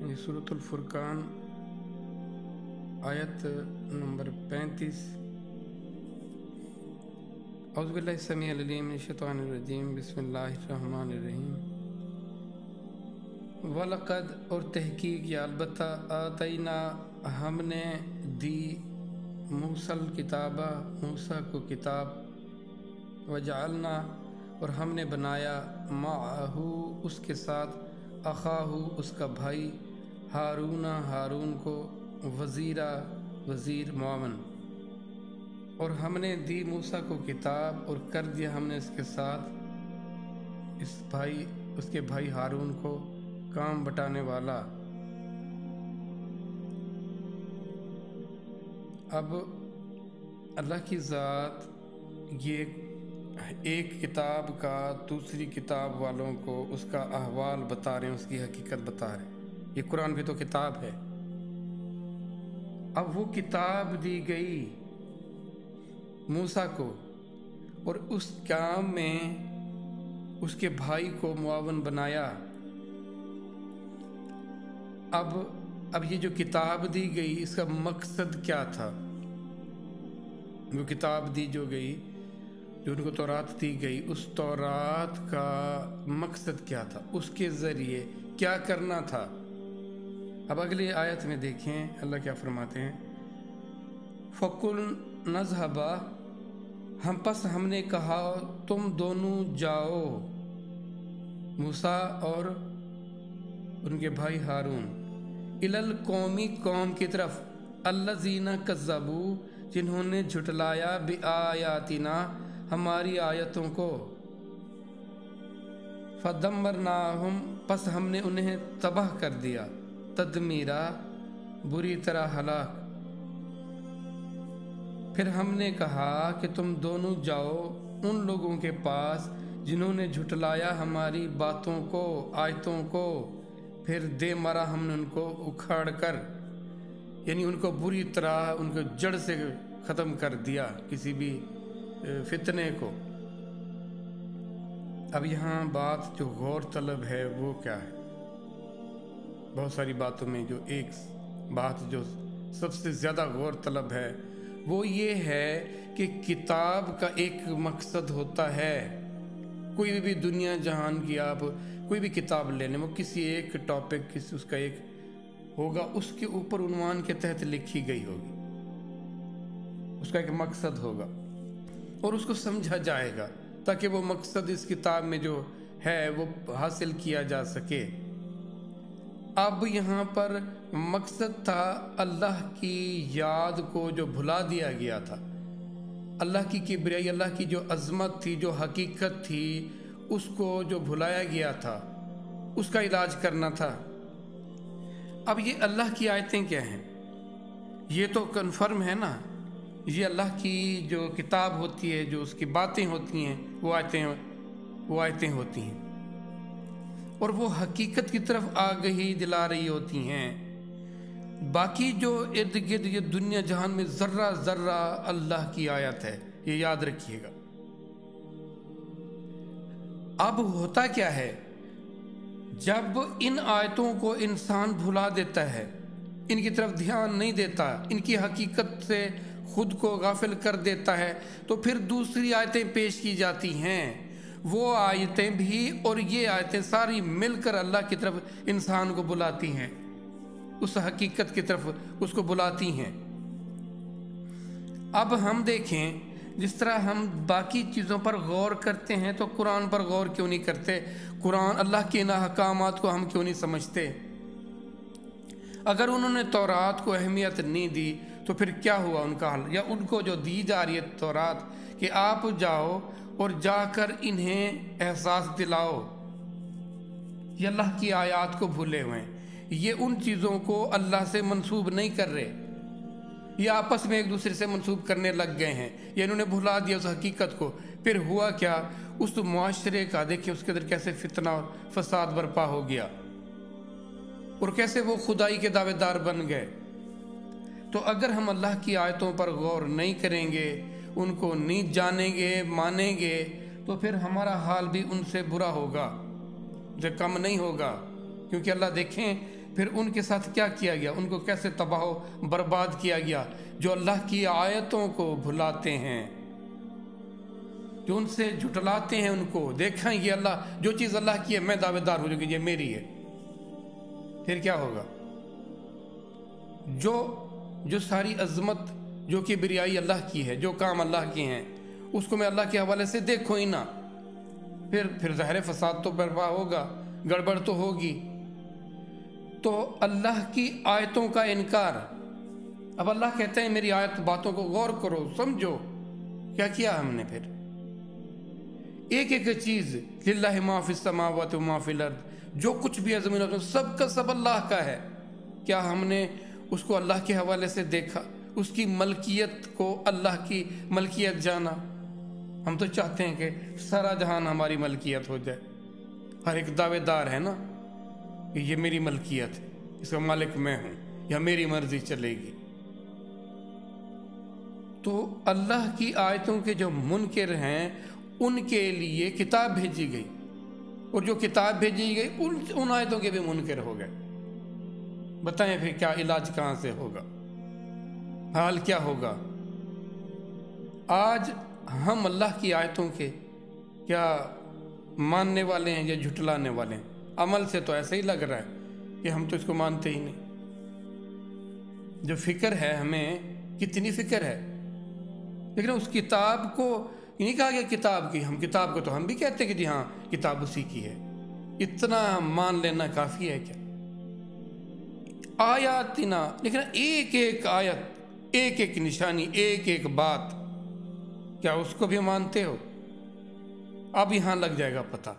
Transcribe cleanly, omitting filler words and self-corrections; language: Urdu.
یہ سورۃ الفرقان آیت نمبر 35۔ اعوذ باللہ السمیع العلیم من الشیطان الرجیم، بسم اللہ الرحمن الرحیم۔ وَلَقَدْ اور تحقیق یا البتہ آتینا ہم نے دی موسیٰ الکتابہ موسیٰ کو کتاب، وجعلنا اور ہم نے بنایا معہو اس کے ساتھ اخاہو اس کا بھائی ہارون کو وزیر معاون، اور ہم نے دی موسیٰ کو کتاب اور کر دیا ہم نے اس کے ساتھ اس کے بھائی ہارون کو کام بٹانے والا۔ اب اللہ کی ذات یہ ایک کتاب کا دوسری کتاب والوں کو اس کا احوال بتا رہے ہیں، اس کی حقیقت بتا رہے ہیں۔ یہ قرآن بھی تو کتاب ہے۔ اب وہ کتاب دی گئی موسیٰ کو، اور اس کام میں اس کے بھائی کو معاون بنایا۔ اب یہ جو کتاب دی گئی اس کا مقصد کیا تھا؟ وہ کتاب دی جو گئی، جو ان کو تورات دی گئی، اس تورات کا مقصد کیا تھا؟ اس کے ذریعے کیا کرنا تھا؟ اب اگلی آیت میں دیکھیں اللہ کیا فرماتے ہیں۔ فَقُلْ نَذْهَبَا ہم نے کہا تم دونوں جاؤ، موسیٰ اور ان کے بھائی ہارون، اِلَى الْقَوْمِ قوم کی طرف، الَّذِينَ كَذَّبُوا جنہوں نے جھٹلایا بِآیاتِنَا ہماری آیتوں کو، فَدَمَّرْنَاهُمْ پس ہم نے انہیں تباہ کر دیا، تدمیرا بری طرح ہلاک۔ پھر ہم نے کہا کہ تم دونوں جاؤ ان لوگوں کے پاس جنہوں نے جھٹلایا ہماری باتوں کو، آیتوں کو، پھر دے مارا ہم نے ان کو اکھاڑ کر، یعنی ان کو بری طرح ان کو جڑ سے ختم کر دیا، کسی بھی فتنے کو۔ اب یہاں بات جو غور طلب ہے وہ کیا ہے؟ بہت ساری باتوں میں جو ایک بات جو سب سے زیادہ غور طلب ہے وہ یہ ہے کہ کتاب کا ایک مقصد ہوتا ہے۔ کوئی بھی دنیا جہان کی آپ کوئی بھی کتاب لے لیں، وہ کسی ایک ٹاپک اس کا ایک ہوگا، اس کے اوپر عنوان کے تحت لکھی گئی ہوگی، اس کا ایک مقصد ہوگا اور اس کو سمجھا جائے گا تاکہ وہ مقصد اس کتاب میں جو ہے وہ حاصل کیا جا سکے۔ اب یہاں پر مقصد تھا اللہ کی یاد کو جو بھلا دیا گیا تھا، اللہ کی کبریائی، اللہ کی جو عظمت تھی، جو حقیقت تھی، اس کو جو بھلایا گیا تھا، اس کا علاج کرنا تھا۔ اب یہ اللہ کی آیتیں کیا ہیں؟ یہ تو کنفرم ہے نا، یہ اللہ کی جو کتاب ہوتی ہے، جو اس کی باتیں ہوتی ہیں، وہ آیتیں ہوتی ہیں، اور وہ حقیقت کی طرف آگہی دلا رہی ہوتی ہیں۔ باقی جو ارد گرد یہ دنیا جہان میں ذرہ ذرہ اللہ کی آیت ہے، یہ یاد رکھیے گا۔ اب ہوتا کیا ہے جب ان آیتوں کو انسان بھلا دیتا ہے، ان کی طرف دھیان نہیں دیتا، ان کی حقیقت سے خود کو غافل کر دیتا ہے، تو پھر دوسری آیتیں پیش کی جاتی ہیں۔ وہ آیتیں بھی اور یہ آیتیں ساری مل کر اللہ کی طرف انسان کو بلاتی ہیں، اس حقیقت کی طرف اس کو بلاتی ہیں۔ اب ہم دیکھیں جس طرح ہم باقی چیزوں پر غور کرتے ہیں تو قرآن پر غور کیوں نہیں کرتے؟ قرآن اللہ کے ان احکامات کو ہم کیوں نہیں سمجھتے؟ اگر انہوں نے تورات کو اہمیت نہیں دی تو پھر کیا ہوا ان کا حل؟ یا ان کو جو دی جا رہی ہے تورات کہ آپ جاؤ اور جا کر انہیں احساس دلاؤ، یہ اللہ کی آیات کو بھولے ہوئے ہیں، یہ ان چیزوں کو اللہ سے منسوب نہیں کر رہے، یہ آپس میں ایک دوسرے سے منسوب کرنے لگ گئے ہیں، یہ انہوں نے بھلا دیا اس حقیقت کو۔ پھر ہوا کیا؟ اس معاشرے کا دیکھیں اس کے اندر کیسے فتنہ اور فساد برپا ہو گیا، اور کیسے وہ خدائی کے دعوے دار بن گئے۔ تو اگر ہم اللہ کی آیتوں پر غور نہیں کریں گے، ان کو نہیں جانیں گے، مانیں گے، تو پھر ہمارا حال بھی ان سے برا ہوگا، جو کم نہیں ہوگا۔ کیونکہ اللہ دیکھیں پھر ان کے ساتھ کیا کیا گیا، ان کو کیسے تباہ و برباد کیا گیا؟ جو اللہ کی آیتوں کو بھلاتے ہیں، جو ان سے جھٹلاتے ہیں ان کو، دیکھیں یہ اللہ، جو چیز اللہ کی ہے میں دعوے دار ہو جاؤں گی یہ میری ہے، پھر کیا ہوگا؟ جو ساری عظمت، جو کبریائی اللہ کی ہے، جو کام اللہ کے ہیں، اس کو میں اللہ کے حوالے سے دیکھوں ہی نہ، پھر ظاہر فساد تو برپا ہوگا، گڑبڑ تو ہوگی۔ تو اللہ کی آیتوں کا انکار، اب اللہ کہتے ہیں میری آیت باتوں کو غور کرو، سمجھو، کیا کیا ہم نے؟ پھر ایک ایک چیز، للہ ما فی السماوات و ما فی الارض، جو کچھ بھی ہے زمین و سب کا سب اللہ کا ہے، کیا ہم نے اس کو اللہ کے حوالے سے دیکھا؟ اس کی ملکیت کو اللہ کی ملکیت جانا؟ ہم تو چاہتے ہیں کہ سارا جہان ہماری ملکیت ہو جائے، ہر ایک دعوے دار ہے نا کہ یہ میری ملکیت ہے، اس کا مالک میں ہوں، یا میری مرضی چلے گی۔ تو اللہ کی آیتوں کے جو منکر ہیں ان کے لیے کتاب بھیجی گئی، اور جو کتاب بھیجی گئی ان آیتوں کے بھی منکر ہو گئے۔ بتائیں پھر کیا علاج کہاں سے ہوگا؟ حال کیا ہوگا؟ آج ہم اللہ کی آیتوں کے کیا ماننے والے ہیں یا جھٹلانے والے ہیں؟ عمل سے تو ایسا ہی لگ رہا ہے کہ ہم تو اس کو مانتے ہی نہیں۔ جو فکر ہے ہمیں، کتنی فکر ہے، لیکن اس کتاب کو نہیں کہا گیا کتاب کی، ہم کتاب کو تو ہم بھی کہتے ہیں کہ جی ہاں کتاب اسی کی ہے، اتنا مان لینا کافی ہے کیا؟ آیاتنا، لیکن ایک ایک آیت، ایک ایک نشانی، ایک ایک بات، کیا اس کو بھی مانتے ہو؟ اب یہاں لگ جائے گا پتہ۔